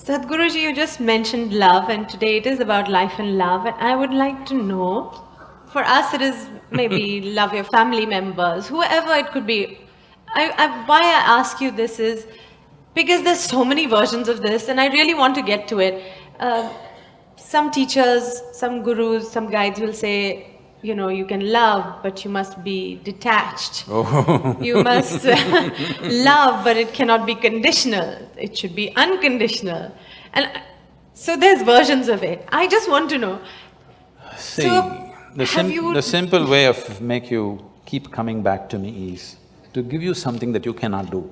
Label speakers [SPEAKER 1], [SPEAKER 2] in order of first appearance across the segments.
[SPEAKER 1] Sadhguruji, you just mentioned love, and today it is about life and love. And I would like to know, for us, it is maybe love your family members, whoever it could be. Why I ask you this is because there's so many versions of this, and I really want to get to it. Some teachers, some gurus, some guides will say, you know, you can love, but you must be detached.
[SPEAKER 2] Oh.
[SPEAKER 1] You must love, but it cannot be conditional. It should be unconditional. And so there's versions of it. I just want to know.
[SPEAKER 2] See,
[SPEAKER 1] So,
[SPEAKER 2] the simple way of make you keep coming back to me is to give you something that you cannot do.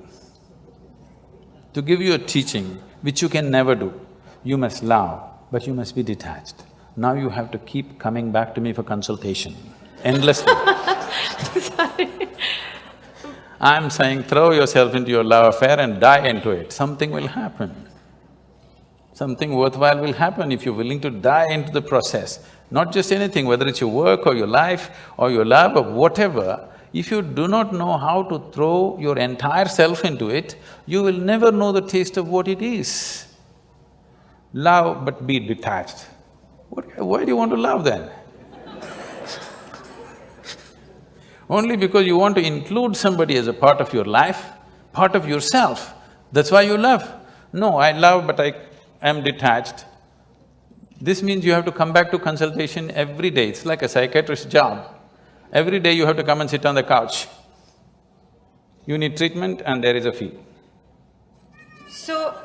[SPEAKER 2] To give you a teaching which you can never do. You must love, but you must be detached. Now you have to keep coming back to me for consultation, endlessly.
[SPEAKER 1] Sorry.
[SPEAKER 2] I'm saying throw yourself into your love affair and die into it, something will happen. Something worthwhile will happen if you're willing to die into the process. Not just anything, whether it's your work or your life or your love or whatever, if you do not know how to throw your entire self into it, you will never know the taste of what it is. Love but be detached. Why do you want to love then? Only because you want to include somebody as a part of your life, part of yourself, that's why you love. No, I love but I am detached. This means you have to come back to consultation every day, it's like a psychiatrist's job. Every day you have to come and sit on the couch. You need treatment and there is a fee.
[SPEAKER 1] So,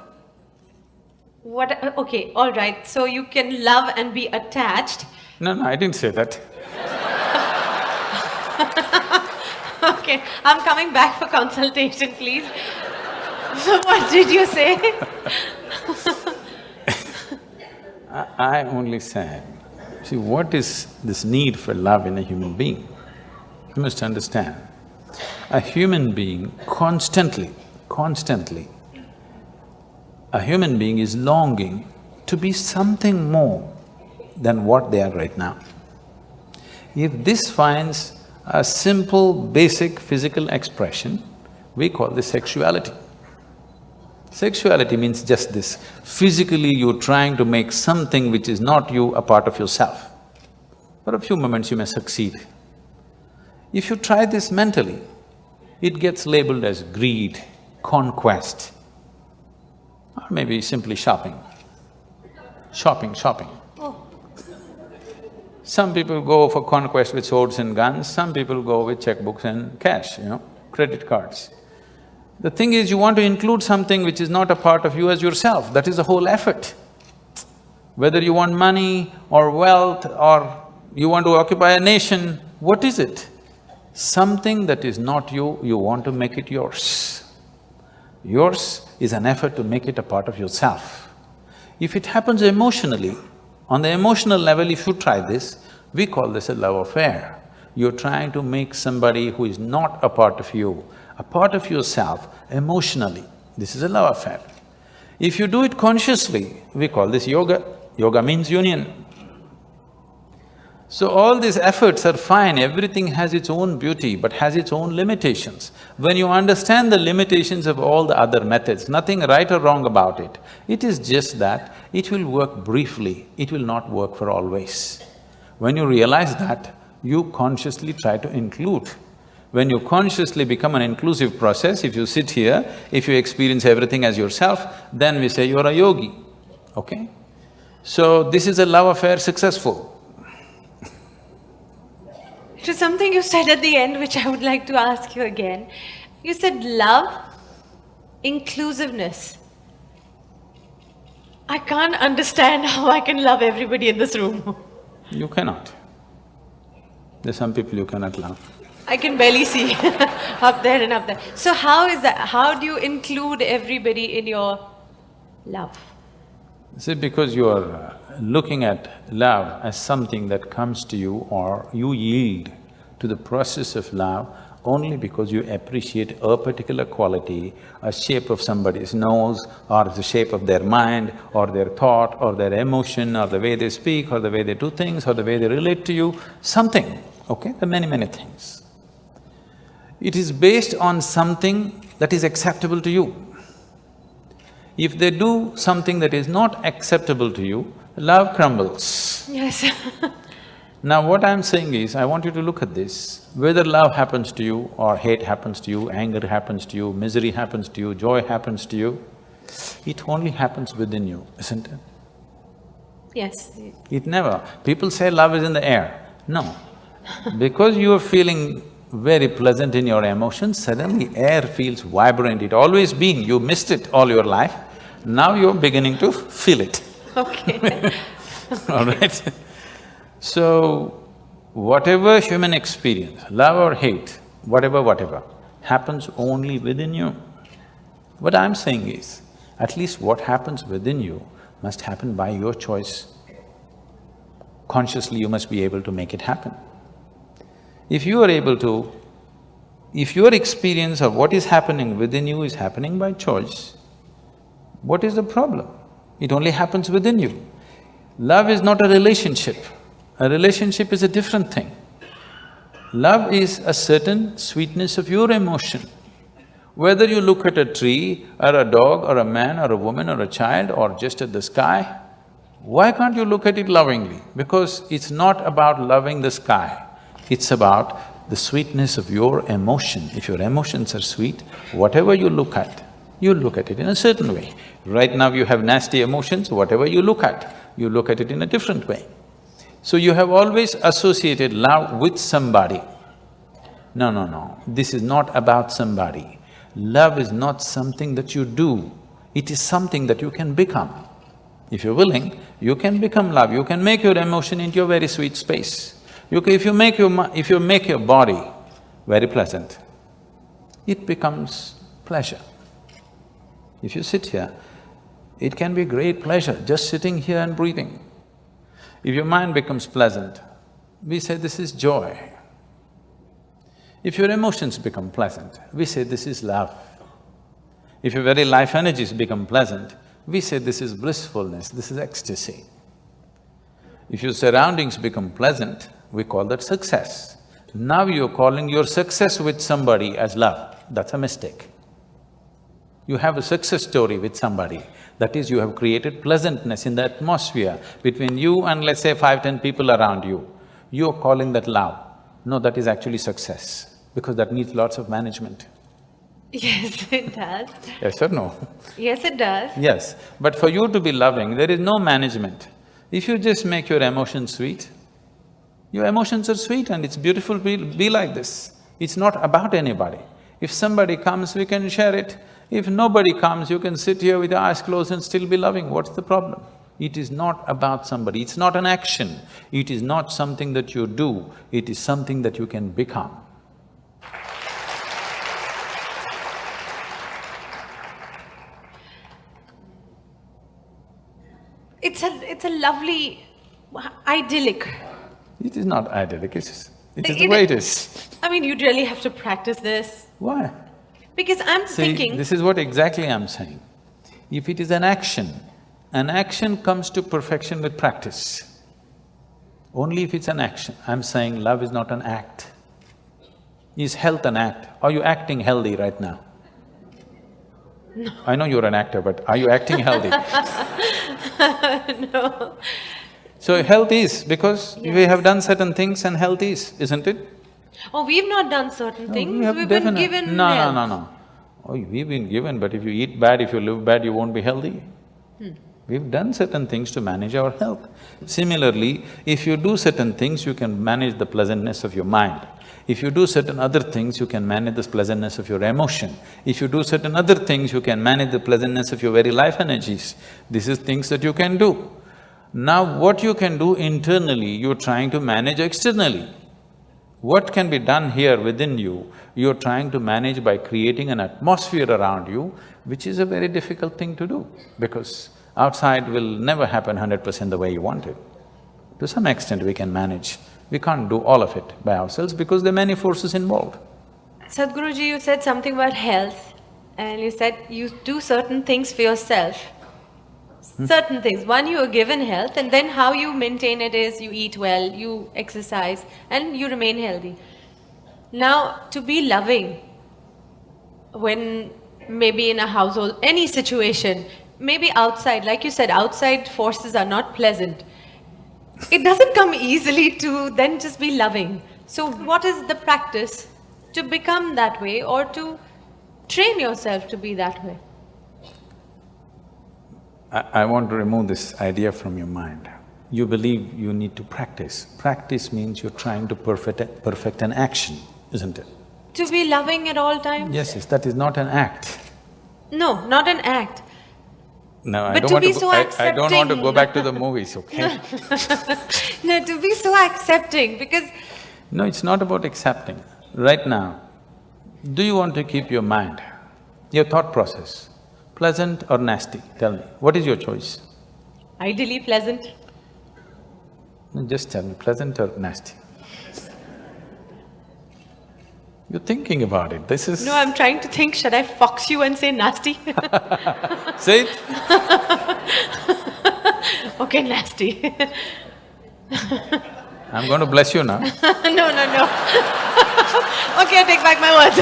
[SPEAKER 1] okay, all right. So you can love and be attached.
[SPEAKER 2] No, I didn't say that.
[SPEAKER 1] Okay, I'm coming back for consultation, please. So what did you say?
[SPEAKER 2] I only said, see, what is this need for love in a human being? You must understand, a human being constantly, a human being is longing to be something more than what they are right now. If this finds a simple, basic physical expression, we call this sexuality. Sexuality means just this, physically you're trying to make something which is not you a part of yourself. For a few moments you may succeed. If you try this mentally, it gets labeled as greed, conquest, or maybe simply shopping. Shopping.
[SPEAKER 1] Oh.
[SPEAKER 2] Some people go for conquest with swords and guns, some people go with checkbooks and cash, credit cards. The thing is, you want to include something which is not a part of you as yourself, that is the whole effort. Whether you want money or wealth or you want to occupy a nation, what is it? Something that is not you, you want to make it yours. Yours is an effort to make it a part of yourself. If it happens emotionally, on the emotional level, if you try this, we call this a love affair. You're trying to make somebody who is not a part of you, a part of yourself emotionally. This is a love affair. If you do it consciously, we call this yoga. Yoga means union. So all these efforts are fine, everything has its own beauty but has its own limitations. When you understand the limitations of all the other methods, nothing right or wrong about it, it is just that it will work briefly, it will not work for always. When you realize that, you consciously try to include. When you consciously become an inclusive process, if you sit here, if you experience everything as yourself, then we say you're a yogi, okay? So this is a love affair successful.
[SPEAKER 1] It was something you said at the end which I would like to ask you again. You said love, inclusiveness. I can't understand how I can love everybody in this room.
[SPEAKER 2] You cannot. There's some people you cannot love.
[SPEAKER 1] I can barely see up there and up there. So how is that? How do you include everybody in your love?
[SPEAKER 2] See, because you are looking at love as something that comes to you or you yield to the process of love only because you appreciate a particular quality, a shape of somebody's nose or the shape of their mind or their thought or their emotion or the way they speak or the way they do things or the way they relate to you, something, okay? There are many things. It is based on something that is acceptable to you. If they do something that is not acceptable to you, love crumbles.
[SPEAKER 1] Yes.
[SPEAKER 2] Now what I'm saying is, I want you to look at this. Whether love happens to you or hate happens to you, anger happens to you, misery happens to you, joy happens to you, it only happens within you, isn't it?
[SPEAKER 1] Yes.
[SPEAKER 2] It never… People say love is in the air. No. Because you are feeling very pleasant in your emotions, suddenly air feels vibrant. It always been, you missed it all your life, now you're beginning to feel it.
[SPEAKER 1] Okay.
[SPEAKER 2] All right? So, whatever human experience, love or hate, whatever, happens only within you. What I'm saying is, at least what happens within you must happen by your choice. Consciously, you must be able to make it happen. If you are able to… if your experience of what is happening within you is happening by choice, what is the problem? It only happens within you. Love is not a relationship. A relationship is a different thing. Love is a certain sweetness of your emotion. Whether you look at a tree, or a dog, or a man, or a woman, or a child, or just at the sky, why can't you look at it lovingly? Because it's not about loving the sky, it's about the sweetness of your emotion. If your emotions are sweet, whatever you look at it in a certain way. Right now you have nasty emotions, whatever you look at it in a different way. So you have always associated love with somebody. No, this is not about somebody. Love is not something that you do, it is something that you can become. If you're willing, you can become love, you can make your emotion into a very sweet space. If you make your body very pleasant, it becomes pleasure. If you sit here, it can be great pleasure just sitting here and breathing. If your mind becomes pleasant, we say this is joy. If your emotions become pleasant, we say this is love. If your very life energies become pleasant, we say this is blissfulness, this is ecstasy. If your surroundings become pleasant, we call that success. Now you're calling your success with somebody as love, that's a mistake. You have a success story with somebody, that is, you have created pleasantness in the atmosphere between you and let's say 5, 10 people around you. You're calling that love. No, that is actually success, because that needs lots of management.
[SPEAKER 1] Yes, it does.
[SPEAKER 2] Yes or no?
[SPEAKER 1] Yes, it does.
[SPEAKER 2] Yes, but for you to be loving, there is no management. If you just make your emotions sweet, your emotions are sweet and it's beautiful to be like this. It's not about anybody. If somebody comes, we can share it. If nobody comes, you can sit here with your eyes closed and still be loving. What's the problem? It is not about somebody, it's not an action. It is not something that you do, it is something that you can become.
[SPEAKER 1] It's a lovely, idyllic.
[SPEAKER 2] It is not idyllic, it is the way it is.
[SPEAKER 1] I mean, you'd really have to practice this.
[SPEAKER 2] Why?
[SPEAKER 1] Because I'm thinking…
[SPEAKER 2] This is what exactly I'm saying. If it is an action comes to perfection with practice. Only if it's an action. I'm saying love is not an act. Is health an act? Are you acting healthy right now?
[SPEAKER 1] No.
[SPEAKER 2] I know you're an actor, but are you acting healthy?
[SPEAKER 1] No.
[SPEAKER 2] So health is, because we have done certain things and health is, isn't it?
[SPEAKER 1] Oh, we've not done certain things,
[SPEAKER 2] we have
[SPEAKER 1] we've been given health.
[SPEAKER 2] No. Oh, we've been given, but if you eat bad, if you live bad, you won't be healthy. We've done certain things to manage our health. Similarly, if you do certain things, you can manage the pleasantness of your mind. If you do certain other things, you can manage the pleasantness of your emotion. If you do certain other things, you can manage the pleasantness of your very life energies. This is things that you can do. Now, what you can do internally, you're trying to manage externally. What can be done here within you, you're trying to manage by creating an atmosphere around you, which is a very difficult thing to do, because outside will never happen 100% the way you want it. To some extent we can manage, we can't do all of it by ourselves because there are many forces involved.
[SPEAKER 1] Sadhguruji, you said something about health, and you said you do certain things for yourself. Certain things. One, you are given health, and then how you maintain it is you eat well, you exercise, and you remain healthy. Now, to be loving, when maybe in a household, any situation, maybe outside, like you said, outside forces are not pleasant. It doesn't come easily to then just be loving. So what is the practice to become that way, or to train yourself to be that way?
[SPEAKER 2] I want to remove this idea from your mind. You believe you need to practice. Practice means you're trying to perfect an action, isn't it?
[SPEAKER 1] To be loving at all times?
[SPEAKER 2] Yes, that is not an act.
[SPEAKER 1] No, not an act.
[SPEAKER 2] No,
[SPEAKER 1] But to be so
[SPEAKER 2] I don't want to
[SPEAKER 1] accepting.
[SPEAKER 2] go back to the movies, okay?
[SPEAKER 1] No, to be so accepting, because
[SPEAKER 2] No, it's not about accepting. Right now, do you want to keep your mind, your thought process, pleasant or nasty? Tell me, what is your choice?
[SPEAKER 1] ideally pleasant.
[SPEAKER 2] No, just tell me, pleasant or nasty? You're thinking about it, this is…
[SPEAKER 1] No, I'm trying to think, should I fox you and say nasty?
[SPEAKER 2] Say it.
[SPEAKER 1] Okay, nasty.
[SPEAKER 2] I'm going to bless you now.
[SPEAKER 1] No, no, no. Okay, I take back my words.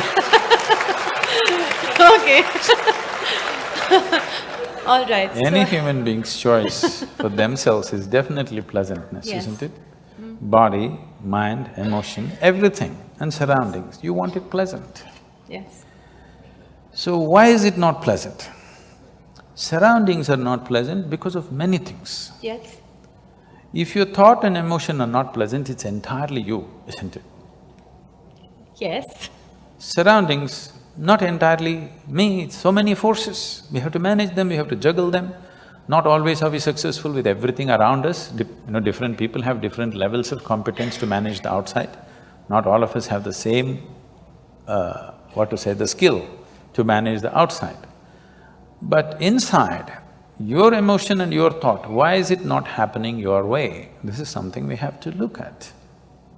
[SPEAKER 1] Okay. All right.
[SPEAKER 2] Any
[SPEAKER 1] so-
[SPEAKER 2] human being's choice for themselves is definitely pleasantness,
[SPEAKER 1] Yes.
[SPEAKER 2] isn't it? Body, mind, emotion, everything and surroundings, you want it pleasant.
[SPEAKER 1] Yes.
[SPEAKER 2] So why is it not pleasant? Surroundings are not pleasant because of many things.
[SPEAKER 1] Yes.
[SPEAKER 2] If your thought and emotion are not pleasant, it's entirely you, isn't it?
[SPEAKER 1] Yes.
[SPEAKER 2] Surroundings, not entirely me, it's so many forces. We have to manage them, we have to juggle them. Not always are we successful with everything around us. Different people have different levels of competence to manage the outside. Not all of us have the same, the skill to manage the outside. But inside, your emotion and your thought, why is it not happening your way? This is something we have to look at.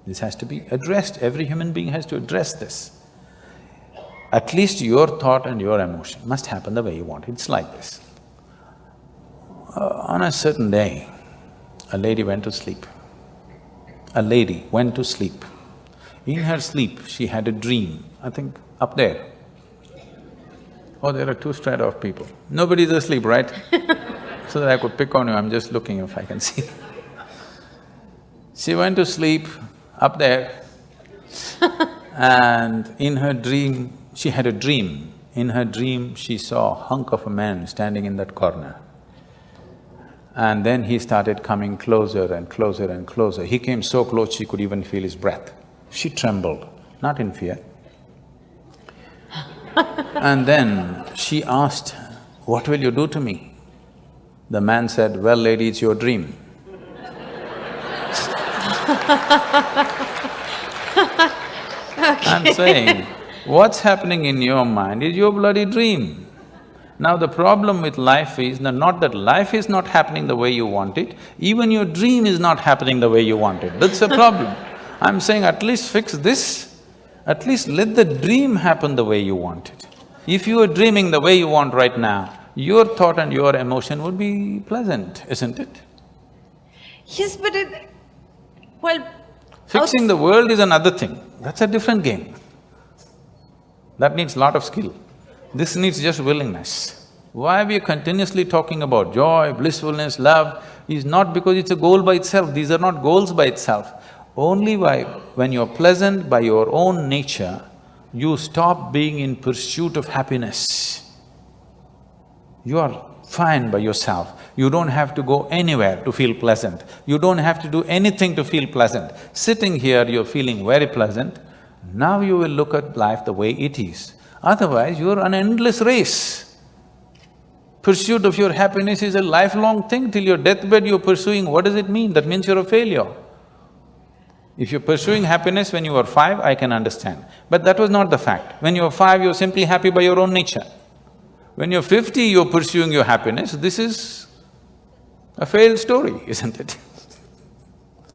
[SPEAKER 2] This has to be addressed, every human being has to address this. At least your thought and your emotion must happen the way you want. It's like this. On a certain day, a lady went to sleep. A lady went to sleep. In her sleep, she had a dream, I think up there. Oh, there are two strata of people. Nobody's asleep, right? So that I could pick on you, I'm just looking if I can see. She went to sleep up there and in her dream, she had a dream. In her dream, she saw a hunk of a man standing in that corner. And then he started coming closer and closer and closer. He came so close she could even feel his breath. She trembled, not in fear. And then she asked, "What will you do to me?" The man said, "Well, lady, it's your dream." I'm saying, what's happening in your mind is your bloody dream. Now the problem with life is not that life is not happening the way you want it, even your dream is not happening the way you want it, that's a problem. I'm saying at least fix this, at least let the dream happen the way you want it. If you are dreaming the way you want right now, your thought and your emotion would be pleasant, isn't it?
[SPEAKER 1] Yes, but well…
[SPEAKER 2] Fixing the world is another thing, that's a different game. That needs lot of skill. This needs just willingness. Why we are continuously talking about joy, blissfulness, love is not because it's a goal by itself, these are not goals by itself. Only when you're pleasant by your own nature, you stop being in pursuit of happiness. You are fine by yourself, you don't have to go anywhere to feel pleasant, you don't have to do anything to feel pleasant. Sitting here, you're feeling very pleasant, now you will look at life the way it is. Otherwise, you're an endless race. Pursuit of your happiness is a lifelong thing, till your deathbed you're pursuing, what does it mean? That means you're a failure. If you're pursuing happiness when you were 5, I can understand. But that was not the fact. When you were 5, you're simply happy by your own nature. When you're 50, you're pursuing your happiness, this is a failed story, isn't it?